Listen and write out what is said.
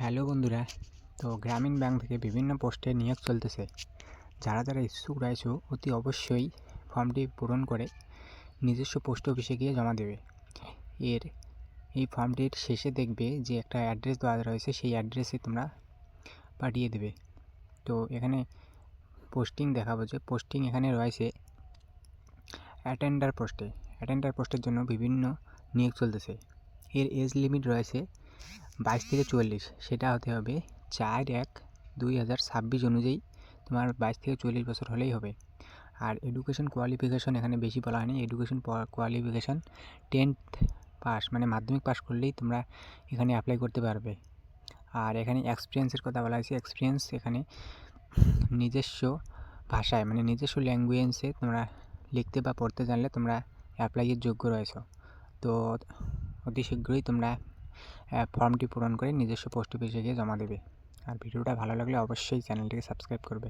Hello বন্ধুরা, তো গ্রামীণ ব্যাংক থেকে বিভিন্ন পোস্টে নিয়োগ চলতেছে। যারা ইচ্ছুক রয়েছে অতি অবশ্যই ফর্মটি পূরণ করে নিজস্ব পোস্ট অফিসে গিয়ে জমা দেবে। এই ফর্মটির শেষে দেখবে যে একটা অ্যাড্রেস দেওয়া রয়েছে, সেই অ্যাড্রেসে তোমরা পাঠিয়ে দেবে। তো এখানে পোস্টিং দেখাবো যে পোস্টিং এখানে রয়েছে অ্যাটেন্ডার পোস্টের জন্য বিভিন্ন নিয়োগ চলতেছে। এর এজ লিমিট রয়েছে 22 থেকে 44, সেটা হতে হবে 4/1/2026 অনুযায়ী তোমার 22 থেকে 44 বছর হলেই হবে। আর এডুকেশন কোয়ালিফিকেশন এখানে বেশি বলা হয়নি। এডুকেশন কোয়ালিফিকেশন 10th পাস মানে মাধ্যমিক পাস করলেই তোমরা এখানে অ্যাপ্লাই করতে পারবে। আর এখানে এক্সপিরিয়েন্সের কথা বলা হয়েছে। এক্সপিরিয়েন্স এখানে নিজস্ব ভাষায় মানে নিজস্ব ল্যাঙ্গুয়েজে তোমরা লিখতে বা পড়তে জানলে তোমরা অ্যাপ্লাইয়ের যোগ্য রয়েছো। তো অতি শীঘ্রই তোমরা ফর্মটি পূরণ করে নিজস্ব পোস্ট অফিসে গিয়ে জমা দেবে। আর ভিডিওটা ভালো লাগলে অবশ্যই চ্যানেলটিকে সাবস্ক্রাইব করবে।